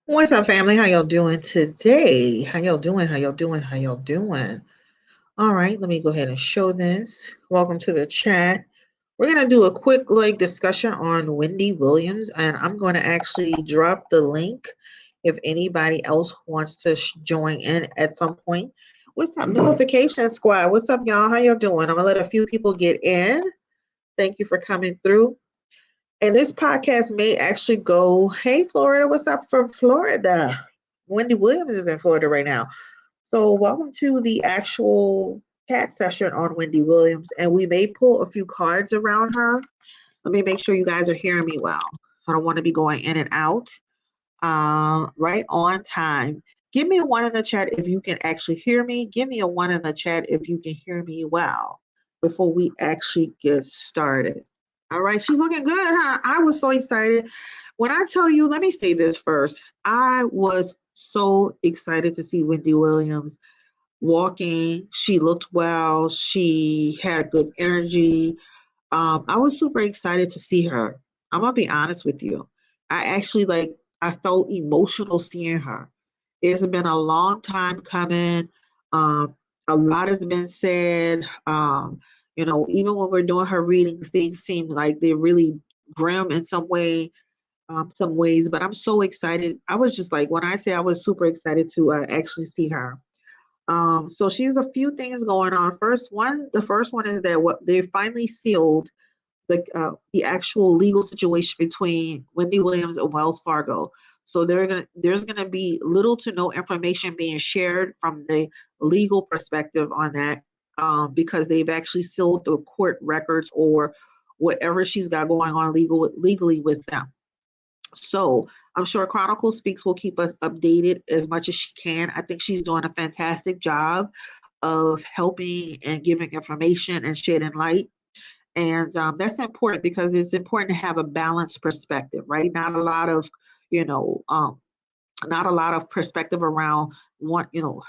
What's up, family? How y'all doing today? How y'all doing? How y'all doing? How y'all doing? All right, let me go ahead and show this. Welcome to the chat. We're gonna do a quick discussion on Wendy Williams, and I'm going to actually drop the link if anybody else wants to join in at some point. What's up, notification squad? What's up, y'all? How y'all doing? I'm gonna let a few people get in. Thank you for coming through. And this podcast may actually go, hey, Florida, what's up from Florida? Wendy Williams is in Florida right now. So, welcome to the actual chat session on Wendy Williams. And we may pull a few cards around her. Let me make sure you guys are hearing me well. I don't want to be going in and out. Right on time. Give me a one in the chat if you can actually hear me. Give me a one in the chat if you can hear me well before we actually get started. All right, she's looking good, huh? I was so excited. When I tell you, let me say this first. I was so excited to see Wendy Williams walking. She looked well. She had good energy. I was super excited to see her. I'm gonna be honest with you. I actually I felt emotional seeing her. It's been a long time coming. Um, a lot has been said. Even when we're doing her readings, things seem like they're really grim in some ways. But I'm so excited. I was just like when I say I was super excited to actually see her. So she has a few things going on. The first one is that what they finally sealed the actual legal situation between Wendy Williams and Wells Fargo. So there's gonna be little to no information being shared from the legal perspective on that, because they've actually sealed the court records or whatever she's got going on legally with them. So I'm sure Chronicle Speaks will keep us updated as much as she can. I think she's doing a fantastic job of helping and giving information and shedding light. And that's important because it's important to have a balanced perspective, right? You know, um, Not a lot of perspective around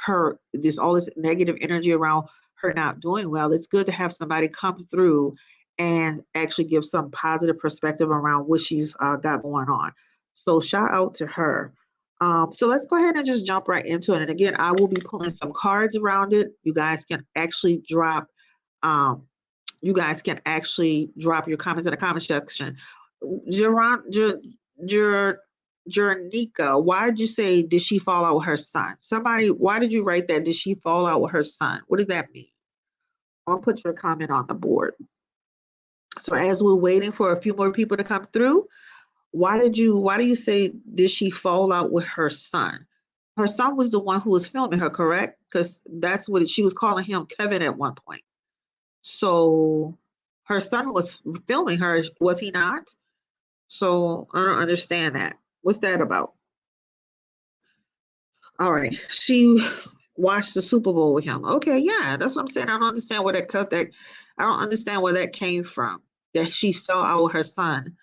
her. There's all this negative energy around her not doing well. It's good to have somebody come through and actually give some positive perspective around what she's got going on. So shout out to her. So let's go ahead and just jump right into it. And again, I will be pulling some cards around it. Um, you guys can actually drop your comments in the comment section. Geron, Jer, Jernica, why did you say, did she fall out with her son? Somebody, why did you write that? Did she fall out with her son? What does that mean? I'll put your comment on the board. So as we're waiting for a few more people to come through, why do you say, did she fall out with her son? Her son was the one who was filming her, correct? Because that's what she was calling him Kevin at one point. So her son was filming her, was he not? So I don't understand that. What's that about? All right. She watched the Super Bowl with him. Okay, yeah, that's what I'm saying. I don't understand where that cut that I don't understand where that came from. That she fell out with her son.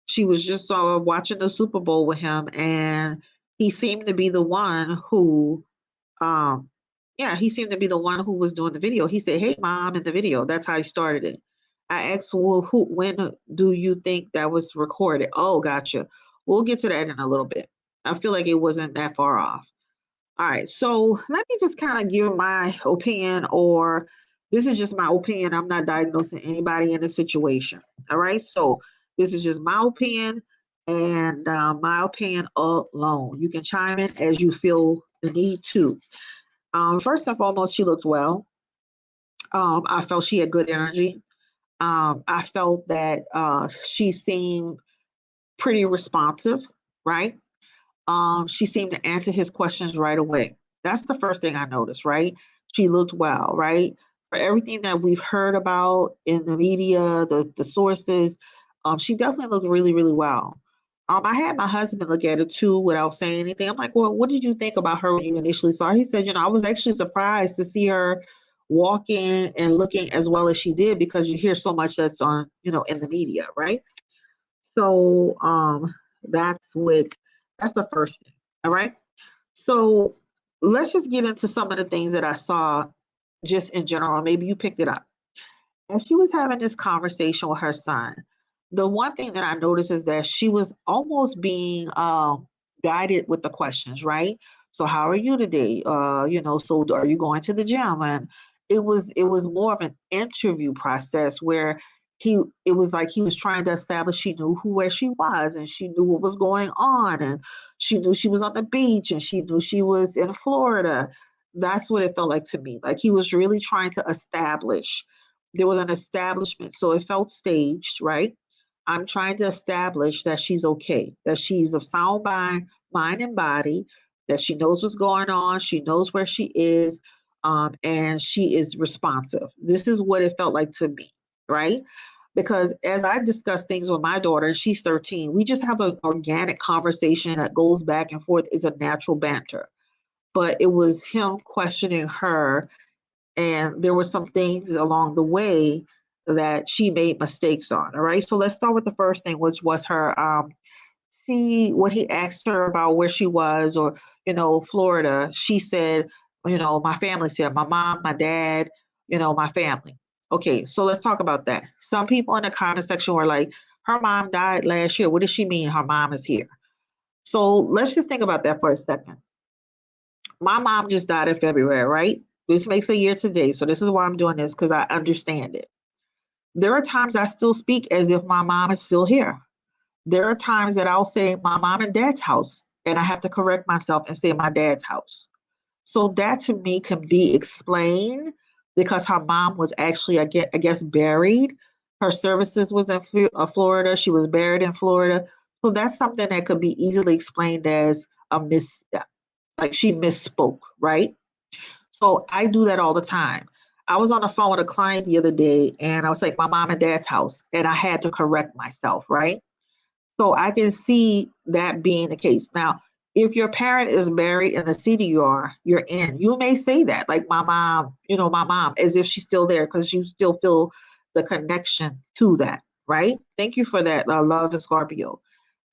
She was just watching the Super Bowl with him, and he seemed to be the one who um yeah, he seemed to be the one who was doing the video. He said, "Hey, mom," in the video. That's how he started it. I asked, "Well, when do you think that was recorded?" Oh, gotcha. We'll get to that in a little bit. I feel like it wasn't that far off. All right, so let me just kind of give my opinion, or this is just my opinion. I'm not diagnosing anybody in this situation. All right, so this is just my opinion and my opinion alone. You can chime in as you feel the need to. First and foremost, she looked well. I felt she had good energy. I felt that she seemed pretty responsive, right? She seemed to answer his questions right away. That's the first thing I noticed, right? She looked well, right? For everything that we've heard about in the media, the sources, she definitely looked really, really well. I had my husband look at it too without saying anything. I'm like, well, what did you think about her when you initially saw her? He said, I was actually surprised to see her walking and looking as well as she did because you hear so much that's on, in the media, right? So that's what that's the first thing. All right. So let's just get into some of the things that I saw just in general. Maybe you picked it up. As she was having this conversation with her son, the one thing that I noticed is that she was almost being guided with the questions, right? So how are you today? So are you going to the gym? And it was more of an interview process where it was like he was trying to establish she knew where she was, and she knew what was going on, and she knew she was on the beach, and she knew she was in Florida. That's what it felt like to me. Like he was really trying to establish. There was an establishment, so it felt staged, right? I'm trying to establish that she's okay, that she's of sound mind and body, that she knows what's going on, she knows where she is, and she is responsive. This is what it felt like to me, right? Because as I discuss things with my daughter, and she's 13, we just have an organic conversation that goes back and forth. It's a natural banter. But it was him questioning her, and there were some things along the way that she made mistakes on. All right. So let's start with the first thing, which was her when he asked her about where she was, or Florida, she said, my family's here, my mom, my dad, my family. Okay, so let's talk about that. Some people in the comment section were like, her mom died last year. What does she mean her mom is here? So let's just think about that for a second. My mom just died in February, right? This makes a year today. So this is why I'm doing this, because I understand it. There are times I still speak as if my mom is still here. There are times that I'll say my mom and dad's house, and I have to correct myself and say my dad's house. So that to me can be explained because her mom was actually, I guess, buried. Her services was in Florida. She was buried in Florida. So that's something that could be easily explained as a misstep. Like she misspoke, right? So I do that all the time. I was on the phone with a client the other day, and I was like, my mom and dad's house, and I had to correct myself, right? So I can see that being the case. Now, if your parent is buried in the city you're in, you may say that, like my mom, as if she's still there because you still feel the connection to that, right? Thank you for that, Love and Scorpio.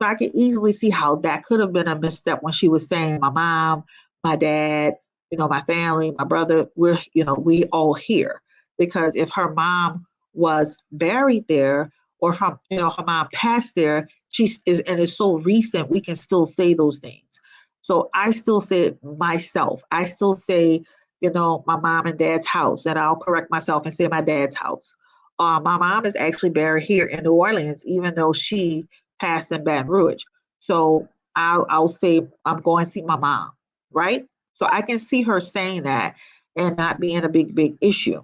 So I can easily see how that could have been a misstep when she was saying my mom, my dad, my family, my brother, we all here. Because if her mom was buried there, or if her mom passed there, she is, and it's so recent, we can still say those things. So I still say it myself. I still say, my mom and dad's house, and I'll correct myself and say my dad's house. My mom is actually buried here in New Orleans, even though she passed in Baton Rouge. So I'll say I'm going to see my mom, right? So I can see her saying that and not being a big issue.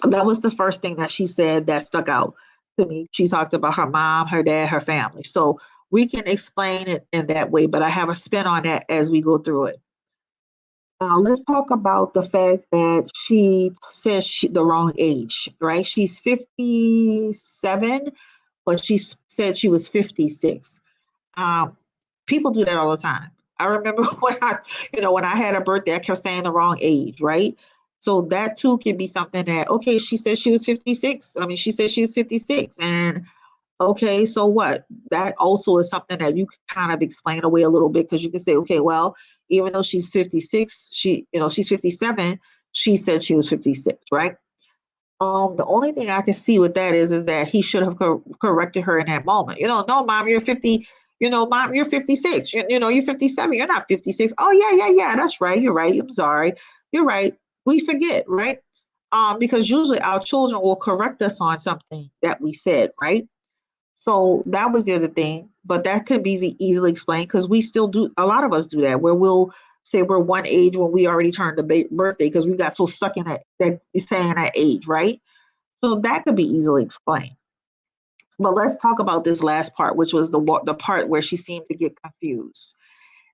That was the first thing that she said that stuck out to me. She talked about her mom, her dad, her family. So we can explain it in that way, but I have a spin on that as we go through it. Now, let's talk about the fact that she says the wrong age, right? She's 57, but she said she was 56. Um, People do that all the time. I remember when I had a birthday, I kept saying the wrong age, right? So that too can be something that, okay, she said she was 56. I mean, she said she was 56. And okay, so what? That also is something that you can kind of explain away a little bit, because you can say, okay, well, even though she's 56, she's 57, she said she was 56, right? The only thing I can see with that is that he should have corrected her in that moment. No, mom, you're 50. Mom, you're 56. You're 57. You're not 56. Oh, yeah. That's right. You're right. I'm sorry. You're right. We forget, right? Because usually our children will correct us on something that we said, right? So that was the other thing, but that could be easily explained because we still do. A lot of us do that, where we'll say we're one age when we already turned the birthday because we got so stuck in that saying that age, right? So that could be easily explained. But let's talk about this last part, which was the part where she seemed to get confused.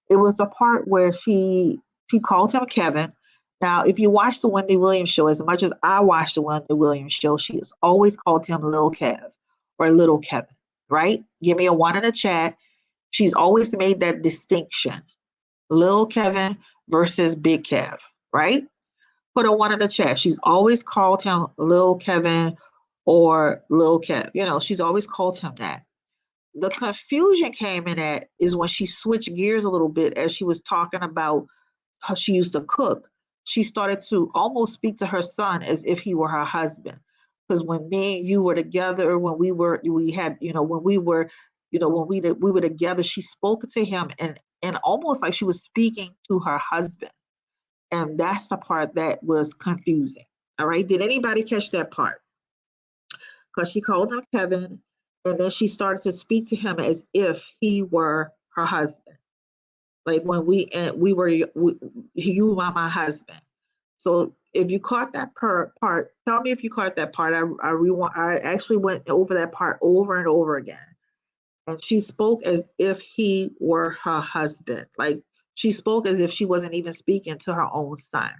It was the part where she called him Kevin. Now, if you watch the Wendy Williams show, as much as I watched the Wendy Williams show, she has always called him Lil Kev or Little Kevin, right? Give me a one in the chat. She's always made that distinction. Lil Kevin versus Big Kev, right? Put a one in the chat. She's always called him Lil Kevin or Lil Kev. She's always called him that. The confusion came in at is when she switched gears a little bit as she was talking about how she used to cook. She started to almost speak to her son as if he were her husband. Because when me and you were together, when we were together, she spoke to him and almost like she was speaking to her husband. And that's the part that was confusing. All right. Did anybody catch that part? Because she called him Kevin, and then she started to speak to him as if he were her husband. Like when we were, you are my husband. So if you caught that part, tell me if you caught that part. I actually went over that part over and over again. And she spoke as if he were her husband. Like she spoke as if she wasn't even speaking to her own son.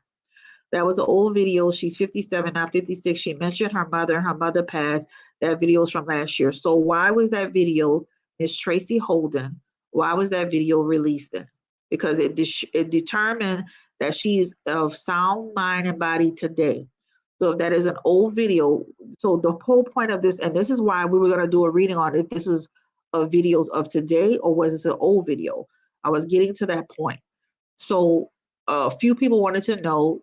That was an old video. She's 57, not 56. She mentioned her mother, and her mother passed. That video is from last year. So why was that video, Miss Tracy Holden, why was that video released then? Because it determined that she's of sound mind and body today. So if that is an old video, so the whole point of this, and this is why we were going to do a reading on if this is a video of today or was this an old video. I was getting to that point. So a few people wanted to know,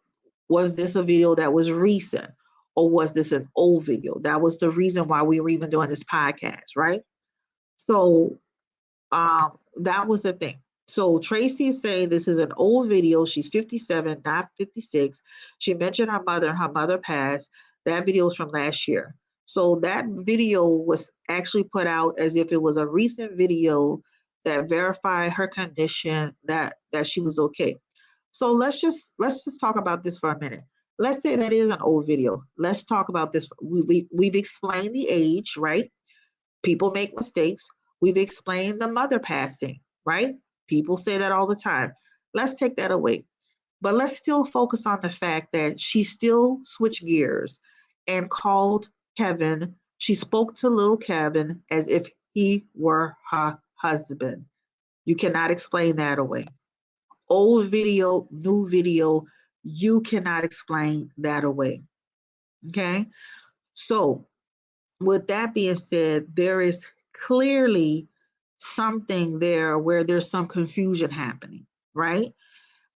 was this a video that was recent or was this an old video? That was the reason why we were even doing this podcast, right? So that was the thing. So Tracy is saying this is an old video. She's 57, not 56. She mentioned her mother, and her mother passed. That video is from last year. So that video was actually put out as if it was a recent video that verified her condition, that she was okay. So let's just talk about this for a minute. Let's say that is an old video. Let's talk about this. We've explained the age, right? People make mistakes. We've explained the mother passing, right? People say that all the time. Let's take that away. But let's still focus on the fact that she still switched gears and called Kevin. She spoke to little Kevin as if he were her husband. You cannot explain that away. Old video, new video, you cannot explain that away. Okay? So, with that being said, there is clearly something there where there's some confusion happening, right?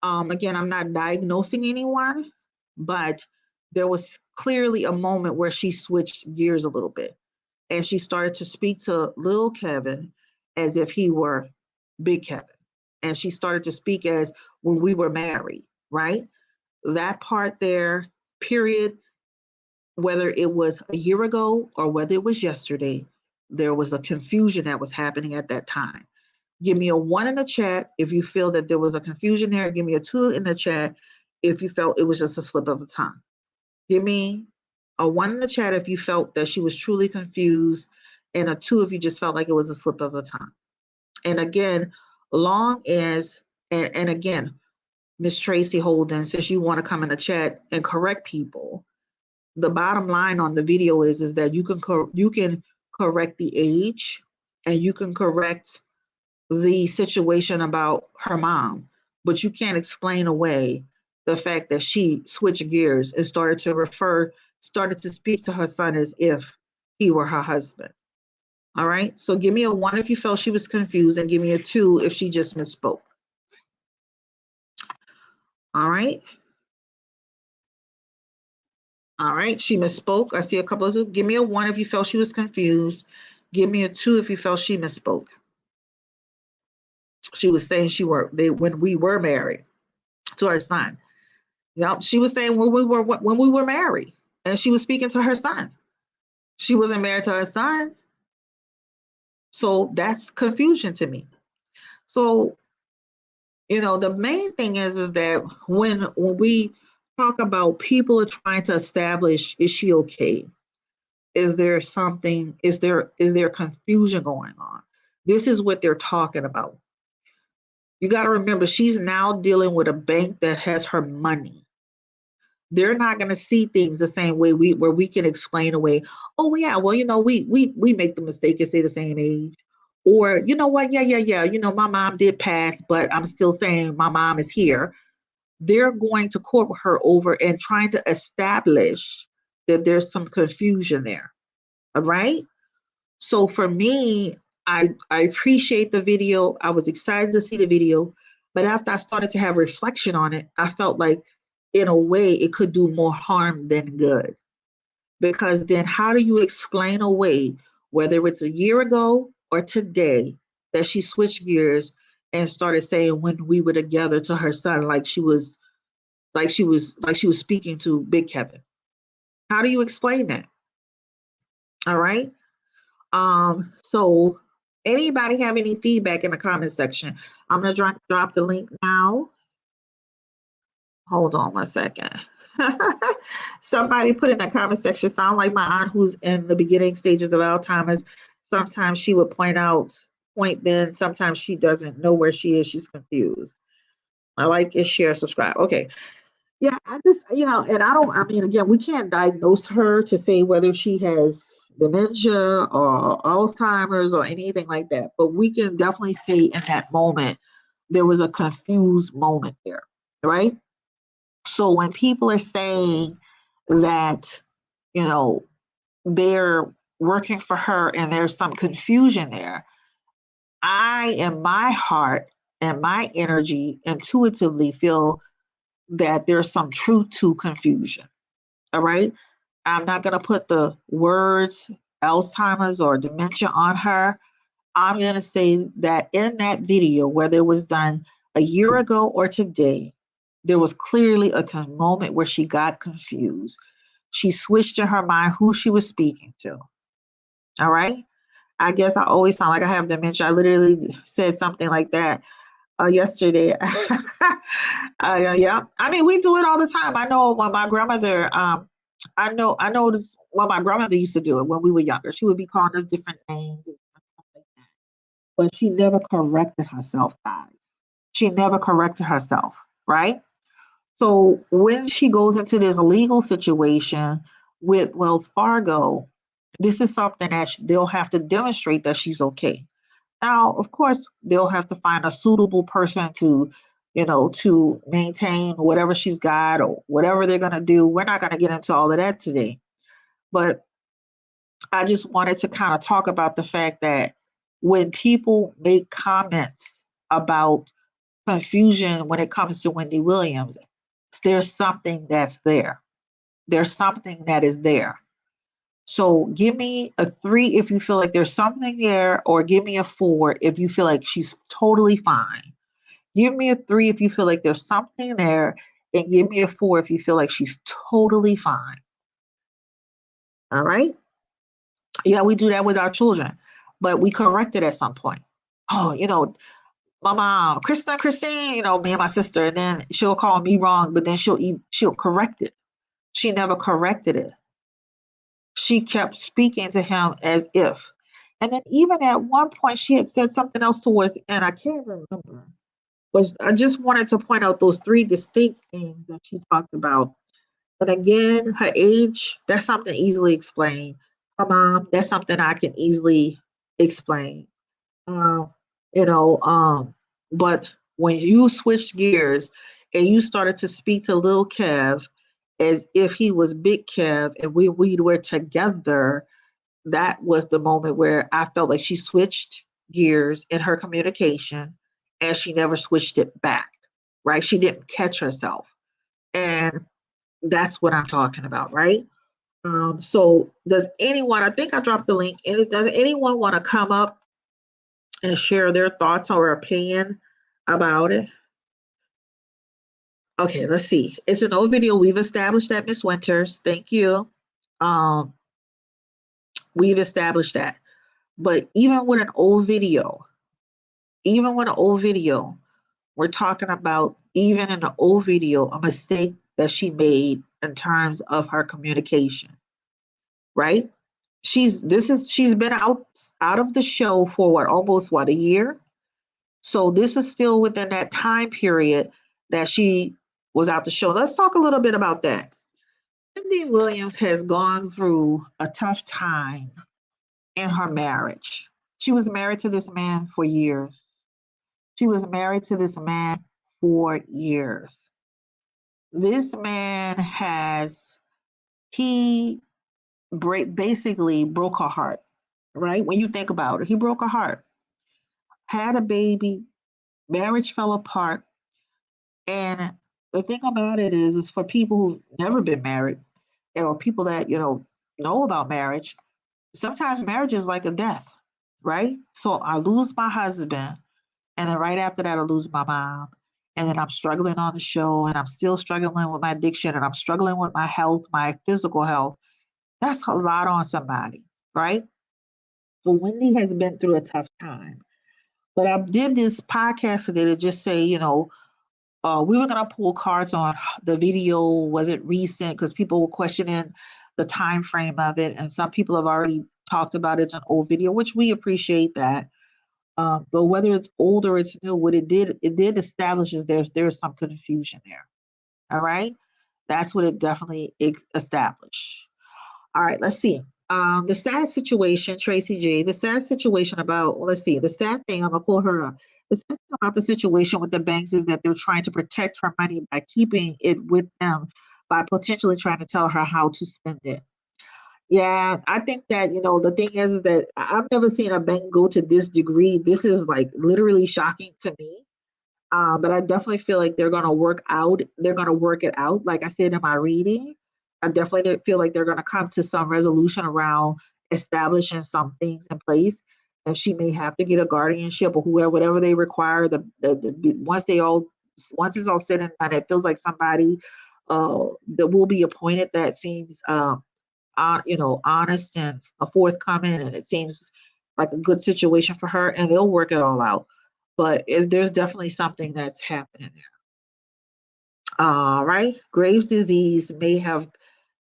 Again, I'm not diagnosing anyone, but there was clearly a moment where she switched gears a little bit and she started to speak to little Kevin as if he were big Kevin. And she started to speak as when we were married, right? That part there, period, whether it was a year ago or whether it was yesterday, there was a confusion that was happening at that time. Give me a 1 in the chat if you feel that there was a confusion there. Give me a 2 in the chat if you felt it was just a slip of the tongue. Give me a 1 in the chat if you felt that she was truly confused, and a 2 if you just felt like it was a slip of the tongue. And again, long as, and again, Miss Tracy Holden, since you want to come in the chat and correct people, the bottom line on the video is that you can correct the age and you can correct the situation about her mom, but you can't explain away the fact that she switched gears and started to speak to her son as if he were her husband. All right, so give me a 1 if you felt she was confused, and give me a 2 if she just misspoke. All right. All right, she misspoke. I see a couple of, give me a 1 if you felt she was confused. Give me a 2 if you felt she misspoke. She was saying when we were married to her son. Yep, she was saying when we were married, and she was speaking to her son. She wasn't married to her son. So that's confusion to me. So, the main thing is that when we talk about people are trying to establish, is she okay? Is there confusion going on? This is what they're talking about. You got to remember, she's now dealing with a bank that has her money. They're not going to see things the same way where we can explain away. Oh yeah, well, we make the mistake and say the same age. Or you know what? Yeah. My mom did pass, but I'm still saying my mom is here. They're going to court her over and trying to establish that there's some confusion there. All right. So for me, I appreciate the video. I was excited to see the video, but after I started to have reflection on it, I felt like in a way it could do more harm than good. Because then how do you explain away, whether it's a year ago or today, that she switched gears and started saying when we were together to her son, like she was speaking to Big Kevin. How do you explain that? All right. So anybody have any feedback in the comment section? I'm gonna drop the link now. Hold on one second. Somebody put in the comment section, sound like my aunt who's in the beginning stages of Alzheimer's. Sometimes she would point then, sometimes she doesn't know where she is, she's confused. I like it, share, subscribe. Okay. Yeah, I just, and I mean, again, we can't diagnose her to say whether she has dementia or Alzheimer's or anything like that, but we can definitely say in that moment, there was a confused moment there, right? So when people are saying that, you know, they're working for her and there's some confusion there, I, in my heart and my energy, intuitively feel that there's some truth to confusion. All right. I'm not going to put the words Alzheimer's or dementia on her. I'm going to say that in that video, whether it was done a year ago or today, there was clearly a moment where she got confused. She switched in her mind who she was speaking to. All right. I guess I always sound like I have dementia. I literally said something like that yesterday. Yeah. I mean, we do it all the time. I know when my grandmother, I know this when my grandmother used to do it when we were younger. She would be calling us different names and stuff like that. But she never corrected herself, guys. She never corrected herself, right? So when she goes into this legal situation with Wells Fargo, this is something that they'll have to demonstrate that she's okay. Now, of course, they'll have to find a suitable person to maintain whatever she's got or whatever they're going to do. We're not going to get into all of that today. But I just wanted to kind of talk about the fact that when people make comments about confusion when it comes to Wendy Williams, there's something that's there. There's something that is there. So give me a 3 if you feel like there's something there, or give me a 4 if you feel like she's totally fine. Give me a 3 if you feel like there's something there, and give me a 4 if you feel like she's totally fine. All right? Yeah, we do that with our children, but we correct it at some point. Oh, my mom, Christine, me and my sister, and then she'll call me wrong, but then she'll correct it. She never corrected it. She kept speaking to him as if. And then even at one point, she had said something else towards the end. I can't remember. But I just wanted to point out those 3 distinct things that she talked about. And again, her age, that's something easily explained. Her mom, that's something I can easily explain. Um, you know, but when you switched gears and you started to speak to Lil Kev as if he was Big Kev and we were together, that was the moment where I felt like she switched gears in her communication and she never switched it back, right? She didn't catch herself. And that's what I'm talking about, right? So does anyone, I think I dropped the link, and does anyone want to come up and share their thoughts or opinion about it? Okay, let's see. It's an old video. We've established that, Miss Winters. Thank you. Um, we've established that. But even with an old video, we're talking about even in the old video, a mistake that she made in terms of her communication, right? She's been out of the show for almost a year. So this is still within that time period that she was out the show. Let's talk a little bit about that. Wendy Williams has gone through a tough time in her marriage. She was married to this man for years. She was married to this man for years. This man he basically broke her heart, right? When you think about it, he broke her heart, had a baby, marriage fell apart. And the thing about it is for people who've never been married or people that, know about marriage, sometimes marriage is like a death, right? So I lose my husband And then right after that, I lose my mom. And then I'm struggling on the show, and I'm still struggling with my addiction, and I'm struggling with my health, my physical health. That's a lot on somebody, right? So Wendy has been through a tough time. But I did this podcast today to just say, we were going to pull cards on the video. Was it recent? Because people were questioning the time frame of it, and some people have already talked about it's an old video, which we appreciate that. But whether it's old or it's new, what it did establish is there's some confusion there. All right, that's what it definitely established. All right, let's see. The sad situation, Tracy J. The sad situation about, well, let's see. The sad thing, I'm gonna pull her up. The sad thing about the situation with the banks is that they're trying to protect her money by keeping it with them, by potentially trying to tell her how to spend it. Yeah, I think that, the thing is that I've never seen a bank go to this degree. This is like literally shocking to me. But I definitely feel like they're gonna work out. They're gonna work it out. Like I said in my reading, I definitely feel like they're gonna come to some resolution around establishing some things in place. And she may have to get a guardianship or whoever, whatever they require. Once it's all said and done, it feels like somebody that will be appointed that seems honest and forthcoming, and it seems like a good situation for her, and they'll work it all out. But there's definitely something that's happening there. All right, Graves' disease may have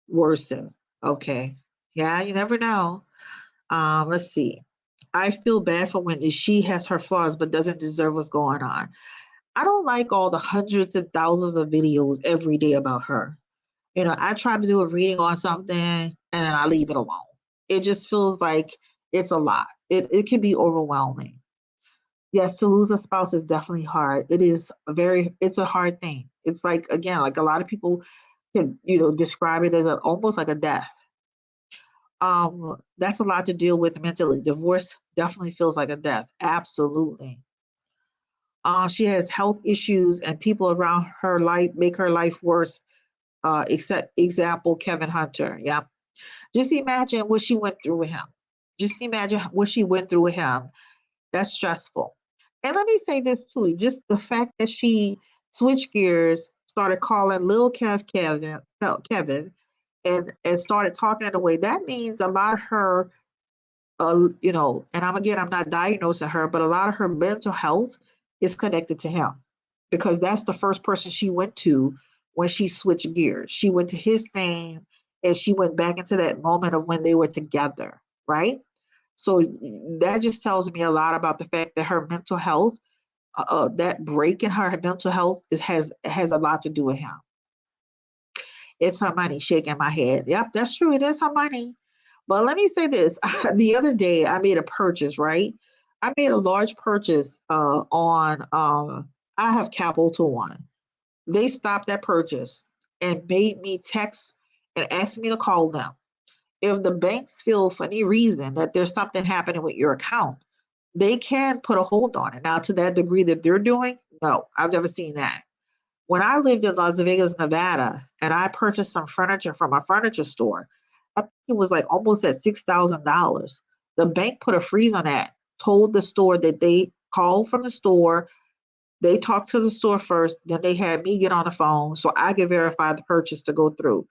worsened. Okay, yeah, you never know. Let's see. I feel bad for Wendy. She has her flaws, but doesn't deserve what's going on. I don't like all the hundreds and thousands of videos every day about her. I try to do a reading on something and then I leave it alone. It just feels like it's a lot. It can be overwhelming. Yes, to lose a spouse is definitely hard. It's a hard thing. It's like, again, like a lot of people can, describe it as almost like a death. That's a lot to deal with mentally. Divorce definitely feels like a death. Absolutely. She has health issues and people around her life make her life worse. Except example, Kevin Hunter. Yeah. Just imagine what she went through with him. Just imagine what she went through with him. That's stressful. And let me say this too, just the fact that she switched gears, started calling Lil Kevin, and started talking in a way that means a lot of her, and I'm not diagnosing her, but a lot of her mental health is connected to him because that's the first person she went to when she switched gears. She went to his thing and she went back into that moment of when they were together, right? So that just tells me a lot about the fact that her mental health, that break in her mental health, has a lot to do with him. It's her money, shaking my head. Yep, that's true. It is her money. But let me say this. The other day I made a purchase, right? I made a large purchase on I have Capital One. They stopped that purchase and made me text and asked me to call them. If the banks feel for any reason that there's something happening with your account, they can put a hold on it. Now, to that degree that they're doing, no, I've never seen that. When I lived in Las Vegas, Nevada, and I purchased some furniture from a furniture store, I think it was like almost at $6,000. The bank put a freeze on that, told the store that they called from the store, they talked to the store first, then they had me get on the phone so I could verify the purchase to go through.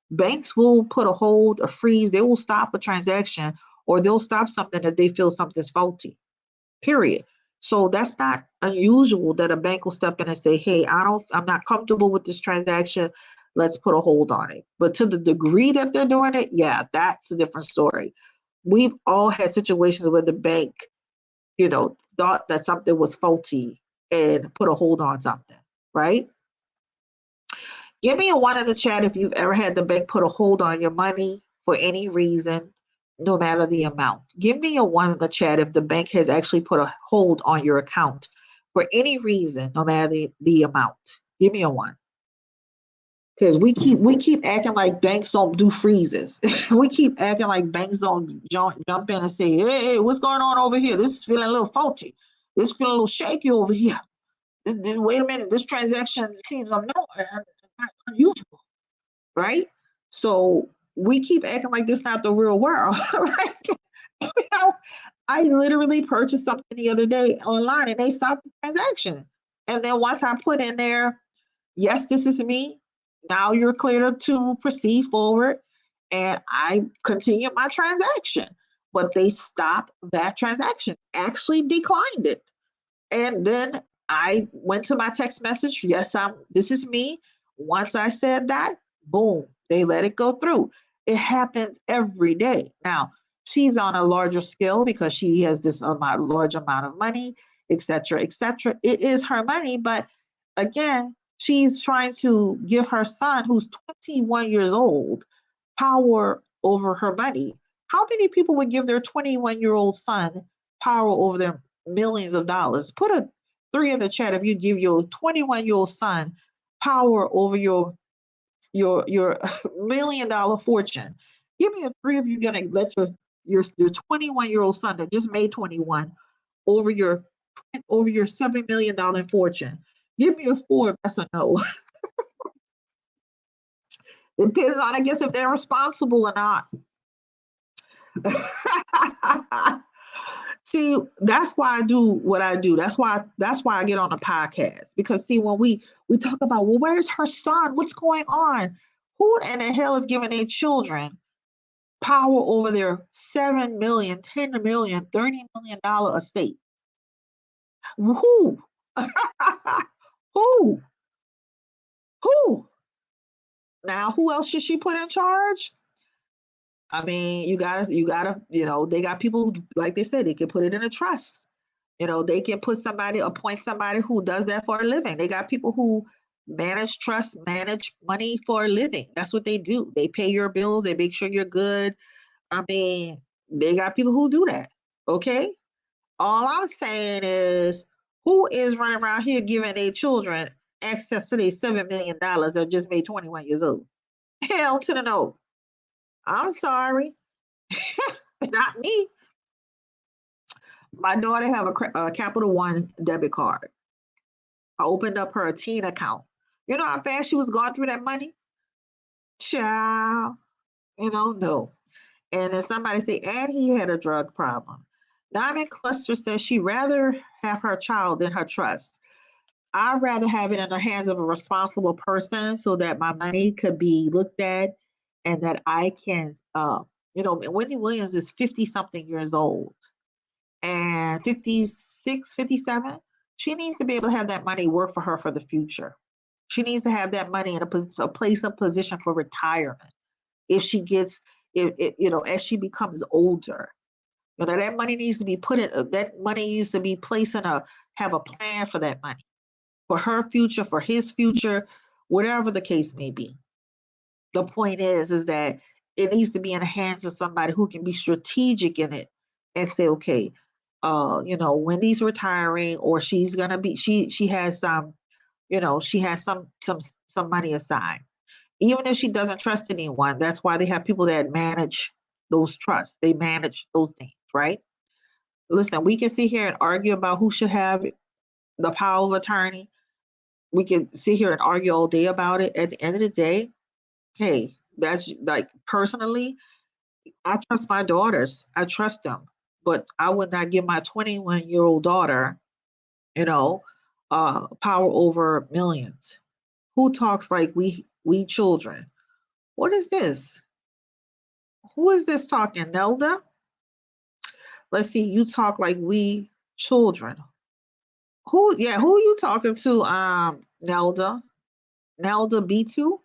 Banks will put a hold, a freeze, they will stop a transaction or they'll stop something that they feel something's faulty. Period. So that's not unusual that a bank will step in and say, "Hey, I'm not comfortable with this transaction. Let's put a hold on it." But to the degree that they're doing it, yeah, that's a different story. We've all had situations where the bank, thought that something was faulty and put a hold on something, right? Give me a one in the chat if you've ever had the bank put a hold on your money for any reason, no matter the amount. Give me a one in the chat if the bank has actually put a hold on your account for any reason, no matter the amount. Give me a one. Because we keep acting like banks don't do freezes. We keep acting like banks don't jump in and say, hey, what's going on over here? This is feeling a little faulty. This is feeling a little shaky over here. Wait a minute, this transaction seems unusual, right? So we keep acting like this is not the real world. Like, you know, I literally purchased something the other day online and they stopped the transaction. And then once I put in there, yes, this is me. Now you're clear to proceed forward. And I continue my transaction. But they stopped that transaction, actually declined it. And then I went to my text message. Yes, this is me. Once I said that, boom, they let it go through. It happens every day. Now, she's on a larger scale because she has this large amount of money, etc., etc. It is her money, but again, she's trying to give her son, who's 21 years old, power over her money. How many people would give their 21-year-old son power over their millions of dollars? Put a 3 in the chat if you give your 21-year-old son power over your $1 million fortune. Give me a 3 if you're gonna let your 21-year-old son that just made 21 over your $7 million fortune. Give me a 4 if that's a no. Depends on, I guess, if they're responsible or not. See, that's why I do what I do. That's why I get on the podcast. Because see, when we talk about, well, where's her son? What's going on? Who in the hell is giving their children power over their 7 million, 10 million, $30 million estate? Who? Who? Who? Now, who else should she put in charge? I mean, you gotta, they got people who, like they said, they can put it in a trust. They can appoint somebody who does that for a living. They got people who manage trust, manage money for a living. That's what they do. They pay your bills, they make sure you're good. I mean, they got people who do that. Okay? All I'm saying is, who is running around here giving their children access to their $7 million that just made 21 years old? Hell to the no. I'm sorry. Not me. My daughter have a Capital One debit card. I opened up her teen account. You know how fast she was going through that money? Child, no. And then somebody say, and he had a drug problem. Diamond Cluster says she rather have her child than her trust. I'd rather have it in the hands of a responsible person so that my money could be looked at and that I can, Wendy Williams is 50 something years old and 56, 57. She needs to be able to have that money work for her for the future. She needs to have that money in a place of position for retirement. If she gets, as she becomes older, that money needs to be that money needs to be placed have a plan for that money, for her future, for his future, whatever the case may be. The point is that it needs to be in the hands of somebody who can be strategic in it and say, okay, Wendy's retiring, or she's gonna be, she has some, she has some money aside. Even if she doesn't trust anyone, that's why they have people that manage those trusts. They manage those things, right? Listen, we can sit here and argue about who should have the power of attorney. We can sit here and argue all day about it. At the end of the day, hey, that's like, personally, I trust my daughters. I trust them. But I would not give my 21-year-old daughter, power over millions. Who talks like we children? What is this? Who is this talking? Nelda? Let's see. You talk like we children. Who are you talking to? Nelda? Nelda B2?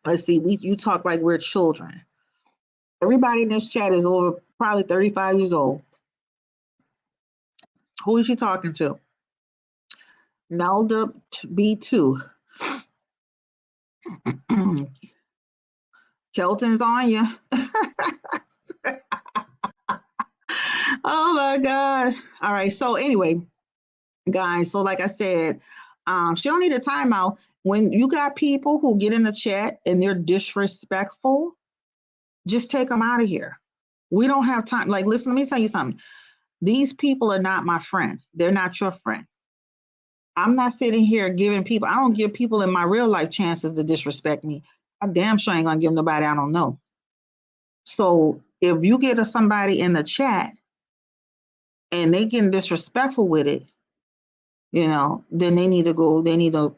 Let's see. You talk like we're children. Everybody in this chat is over probably 35 years old. Who is she talking to? Nelda B2. Kelton's on you. Oh my God. All right. So anyway, guys, so like I said, she don't need a timeout. When you got people who get in the chat and they're disrespectful, just take them out of here. We don't have time. Like, listen, let me tell you something. These people are not my friend. They're not your friend. I'm not sitting here giving people, I don't give people in my real life chances to disrespect me. I damn sure ain't gonna give nobody I don't know. So if you get somebody in the chat and they getting disrespectful with it, then they need to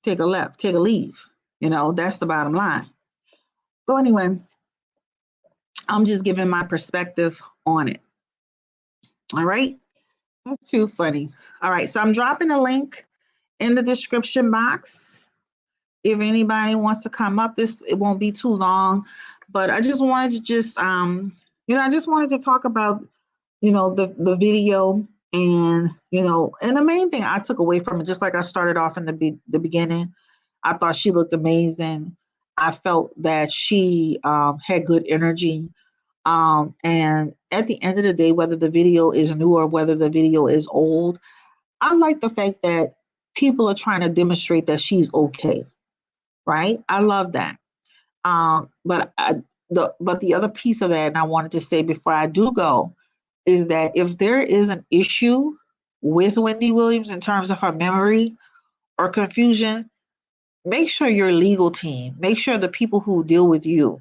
take a leave. That's the bottom line. So anyway, I'm just giving my perspective on it. All right. That's too funny. All right. So I'm dropping a link in the description box. If anybody wants to come up, it won't be too long, but I just wanted to I just wanted to talk about, the video, and, and the main thing I took away from it, just like I started off in the beginning, I thought she looked amazing. I felt that she had good energy. And at the end of the day, whether the video is new or whether the video is old, I like the fact that people are trying to demonstrate that she's okay, right? I love that. But the other piece of that, and I wanted to say before I do go, is that if there is an issue with Wendy Williams in terms of her memory or confusion, make sure your legal team, make sure the people who deal with you,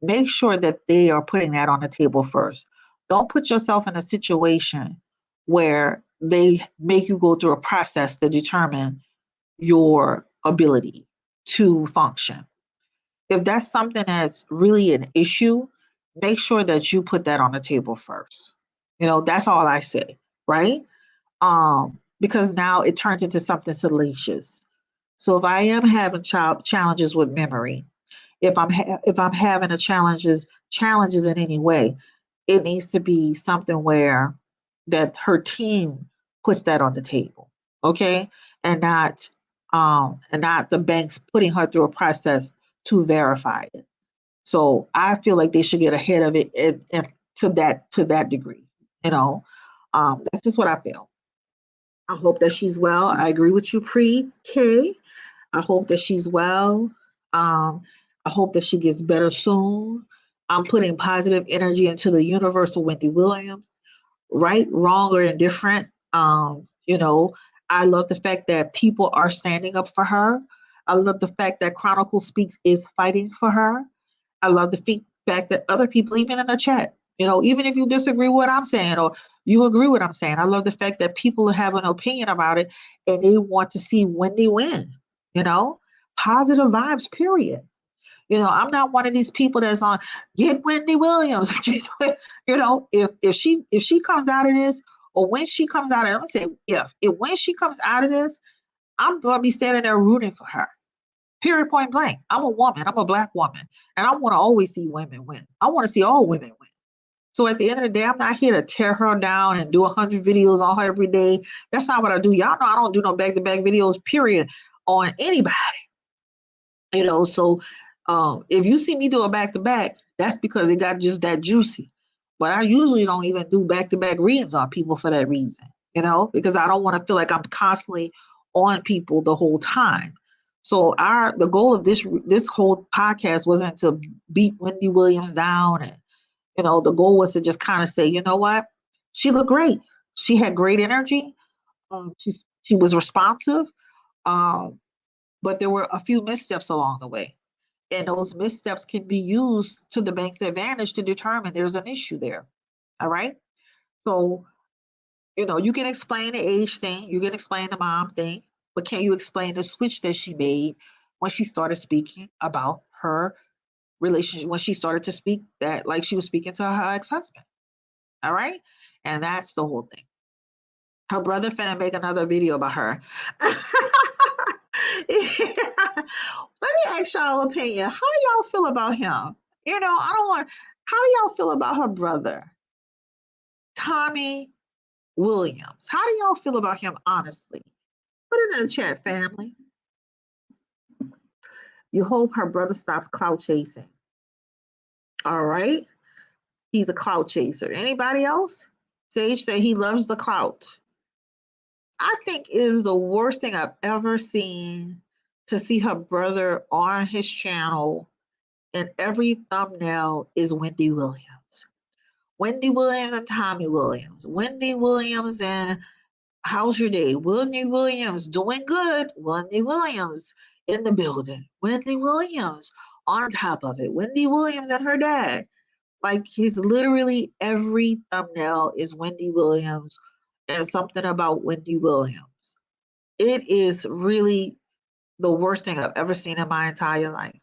make sure that they are putting that on the table first. Don't put yourself in a situation where they make you go through a process to determine your ability to function. If that's something that's really an issue, make sure that you put that on the table first. That's all I say, right? Because now it turns into something salacious. So if I am having challenges with memory, if I'm having challenges in any way, it needs to be something where that her team puts that on the table, okay, and not the banks putting her through a process to verify it. So I feel like they should get ahead of it, and to that degree, that's just what I feel. I hope that she's well. I agree with you, Pre-K. I hope that she's well. I hope that she gets better soon. I'm putting positive energy into the universe of Wendy Williams, right, wrong, or indifferent. I love the fact that people are standing up for her. I love the fact that Chronicle Speaks is fighting for her. I love the fact that other people, even in the chat, even if you disagree with what I'm saying or you agree with what I'm saying, I love the fact that people have an opinion about it and they want to see Wendy win. Positive vibes, period. I'm not one of these people that's on get Wendy Williams. If she comes out of this, or when she comes out of it, I'm gonna say if when she comes out of this, I'm gonna be standing there rooting for her. Period, point blank. I'm a woman. I'm a Black woman, and I want to always see women win. I want to see all women win. So at the end of the day, I'm not here to tear her down and do 100 videos on her every day. That's not what I do. Y'all know I don't do no back-to-back videos, period, on anybody. So if you see me do a back-to-back, that's because it got just that juicy. But I usually don't even do back-to-back reads on people for that reason, because I don't want to feel like I'm constantly on people the whole time. So the goal of this whole podcast wasn't to beat Wendy Williams down, and the goal was to just kind of say, you know what, she looked great. She had great energy. She was responsive, but there were a few missteps along the way, and those missteps can be used to the bank's advantage to determine there's an issue there. All right. So you can explain the age thing, you can explain the mom thing, but can you explain the switch that she made when she started speaking about her relationship, when she started to speak that like she was speaking to her ex-husband? All right. And that's the whole thing. Her brother finna make another video about her. Let me ask y'all opinion. How do y'all feel about him? I don't want. How do y'all feel about her brother, Tommy Williams? How do y'all feel about him, honestly? Put it in the chat, family. You hope her brother stops clout chasing. All right. He's a clout chaser. Anybody else? Sage said he loves the clout. I think it is the worst thing I've ever seen to see her brother on his channel, and every thumbnail is Wendy Williams. Wendy Williams and Tommy Williams. Wendy Williams and how's your day? Wendy Williams doing good. Wendy Williams in the building. Wendy Williams on top of it. Wendy Williams and her dad. Like he's literally every thumbnail is Wendy Williams and something about Wendy Williams. It is really the worst thing I've ever seen in my entire life.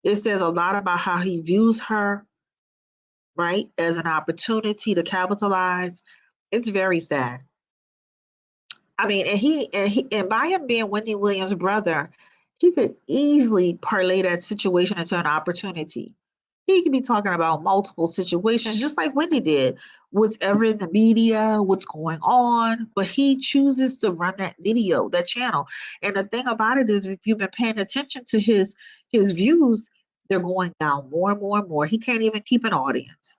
It says a lot about how he views her, right, as an opportunity to capitalize. It's very sad. I mean, and by him being Wendy Williams' brother, he could easily parlay that situation into an opportunity. He could be talking about multiple situations, just like Wendy did, what's ever in the media, what's going on. But he chooses to run that video, that channel. And the thing about it is, if you've been paying attention to his views, they're going down more and more and more. He can't even keep an audience.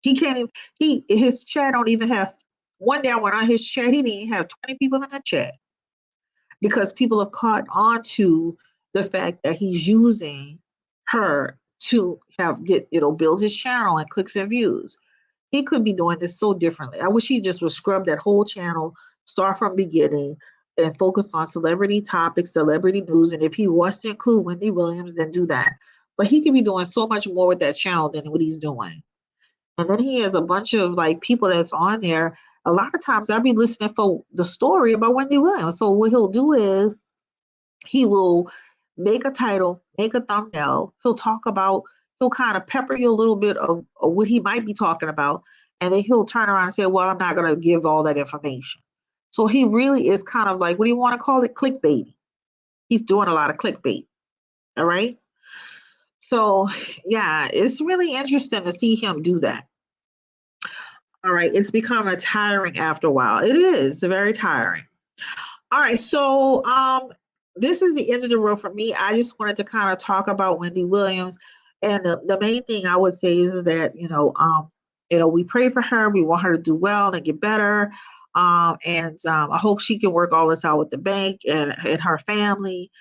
He can't even, his chat don't even have, one day I went on his chat, he didn't even have 20 people in the chat because people have caught on to the fact that he's using her to build his channel and clicks and views. He could be doing this so differently. I wish he just would scrub that whole channel, start from beginning, and focus on celebrity topics, celebrity news. And if he wants to include Wendy Williams, then do that. But he could be doing so much more with that channel than what he's doing. And then he has a bunch of like people that's on there. A lot of times I'll be listening for the story about Wendy Williams. So what he'll do is he will make a title, make a thumbnail. He'll kind of pepper you a little bit of what he might be talking about. And then he'll turn around and say, well, I'm not going to give all that information. So he really is kind of like, what do you want to call it? Clickbait. He's doing a lot of clickbait. All right. So yeah, it's really interesting to see him do that. All right, it's become tiring after a while. It is very tiring. All right, so this is the end of the road for me. I just wanted to kind of talk about Wendy Williams, and the main thing I would say is that we pray for her. We want her to do well and get better, and I hope she can work all this out with the bank and her family.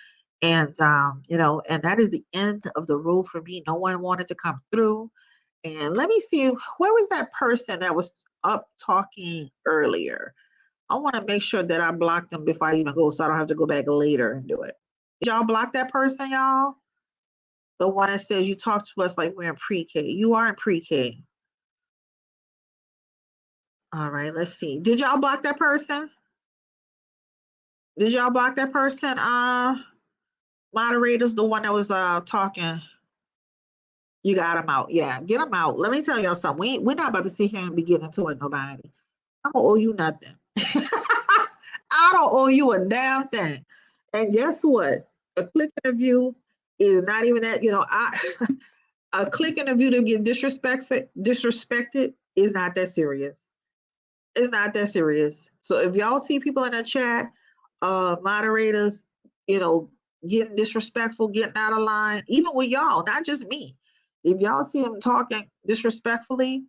And and that is the end of the road for me. No one wanted to come through. And let me see, where was that person that was up talking earlier? I want to make sure that I block them before I even go so I don't have to go back later and do it. Did y'all block that person, y'all? The one that says you talk to us like we're in pre-K. You are in pre-K. All right, let's see. Did y'all block that person? Did y'all block that person? Moderators, the one that was talking. You got him out. Yeah, get him out. Let me tell y'all something. We're not about to sit here and be getting into it, nobody. I don't owe you nothing. I don't owe you a damn thing. And guess what? A click in a view is not even that, a click in a view to get disrespected is not that serious. It's not that serious. So if y'all see people in the chat, moderators, getting disrespectful, getting out of line, even with y'all, not just me. If y'all see them talking disrespectfully,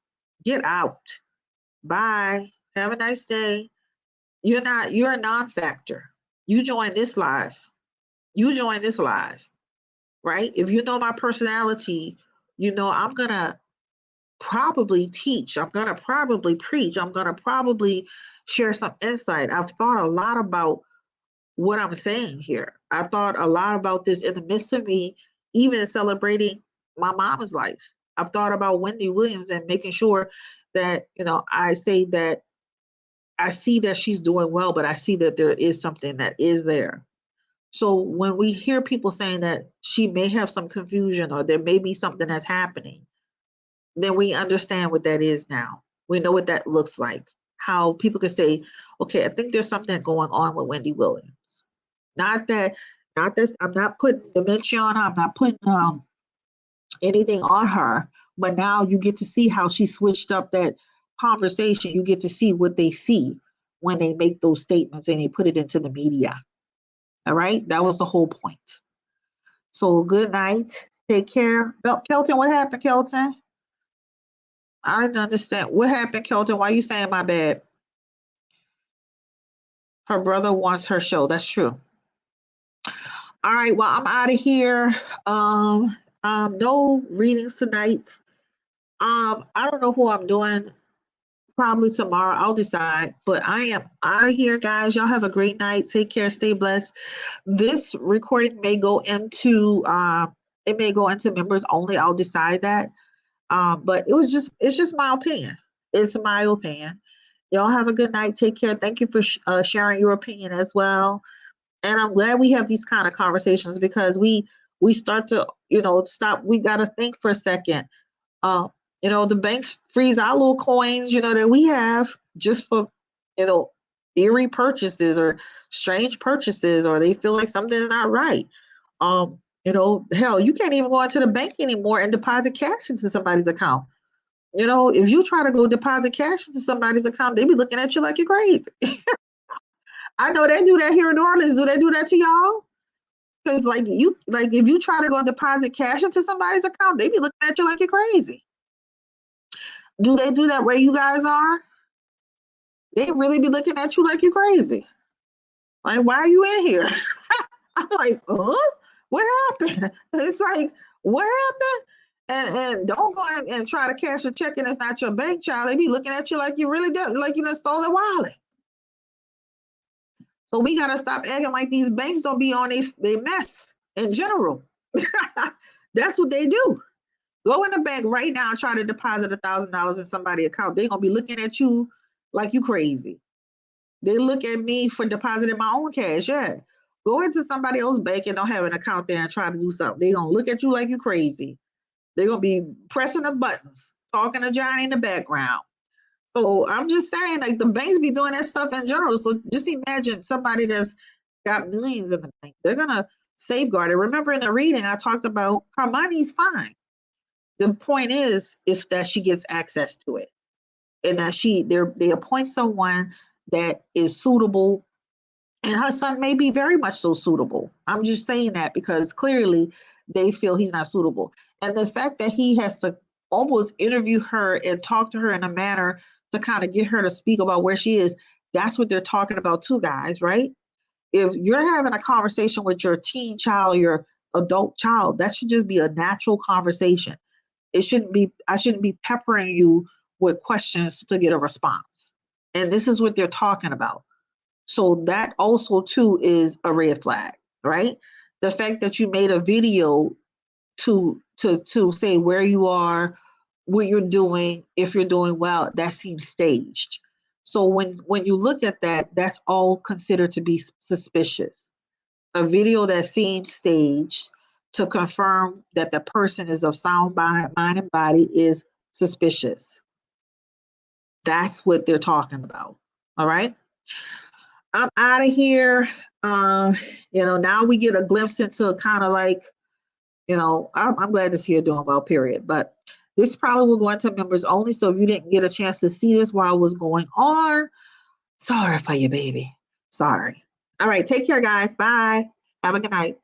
get out. Bye. Have a nice day. You're a non-factor. You join this live. Right? If you know my personality, I'm going to probably teach. I'm going to probably preach. I'm going to probably share some insight. I've thought a lot about what I'm saying here. I thought a lot about this in the midst of me even celebrating my mom's life. I've thought about Wendy Williams and making sure that, I say that I see that she's doing well, but I see that there is something that is there. So when we hear people saying that she may have some confusion or there may be something that's happening, then we understand what that is now. We know what that looks like. How people can say, okay, I think there's something going on with Wendy Williams. Not that I'm not putting dementia on her, I'm not putting anything on her, but now you get to see how she switched up that conversation. You get to see what they see when they make those statements and they put it into the media. All right, that was the whole point. So good night. Take care. Kelton, what happened, Kelton? I didn't understand. What happened, Kelton? Why are you saying my bad? Her brother wants her show. That's true. All right, well, I'm out of here. No readings tonight. I don't know who I'm doing. Probably tomorrow. I'll decide. But I am out of here, guys. Y'all have a great night. Take care. Stay blessed. This recording may go into members only. I'll decide that. But it's just my opinion. It's my opinion. Y'all have a good night. Take care. Thank you for sharing your opinion as well. And I'm glad we have these kind of conversations because we start to, stop. We got to think for a second. Uh, the banks freeze our little coins, that we have just for, you know, eerie purchases or strange purchases, or they feel like something's not right. Hell, you can't even go into the bank anymore and deposit cash into somebody's account. If you try to go deposit cash into somebody's account, they be looking at you like you're crazy. I know they do that here in New Orleans. Do they do that to y'all? Because like if you try to go deposit cash into somebody's account, they be looking at you like you're crazy. Do they do that where you guys are? They really be looking at you like you're crazy. Like, why are you in here? I'm like, what happened? It's like, what happened? And don't go and try to cash a check and it's not your bank, child. They be looking at you like you really do, like you done stole a wallet. So we gotta stop acting like these banks don't be on they mess in general. That's what they do. Go in the bank right now and try to deposit $1,000 in somebody's account. They're gonna be looking at you like you crazy. They look at me for depositing my own cash. Yeah. Go into somebody else's bank and don't have an account there and try to do something. They're gonna look at you like you crazy. They're gonna be pressing the buttons, talking to Johnny in the background. So I'm just saying, like the banks be doing that stuff in general. So just imagine somebody that's got millions in the bank. They're gonna safeguard it. Remember in the reading, I talked about her money's fine. The point is that she gets access to it, and that they appoint someone that is suitable, and her son may be very much so suitable. I'm just saying that because clearly they feel he's not suitable, and the fact that he has to almost interview her and talk to her in a manner to kind of get her to speak about where she is. That's what they're talking about too, guys, right? If you're having a conversation with your teen child or your adult child, that should just be a natural conversation. I shouldn't be peppering you with questions to get a response. And this is what they're talking about. So that also too is a red flag, right? The fact that you made a video to say where you are, what you're doing, if you're doing well, that seems staged. So when you look at that, that's all considered to be suspicious. A video that seems staged to confirm that the person is of sound mind and body is suspicious. That's what they're talking about. All right. I'm out of here. Now we get a glimpse into kind of like, I'm glad to see you're doing well, period. But this probably will go into members only. So if you didn't get a chance to see this while it was going on, sorry for you, baby. Sorry. All right. Take care, guys. Bye. Have a good night.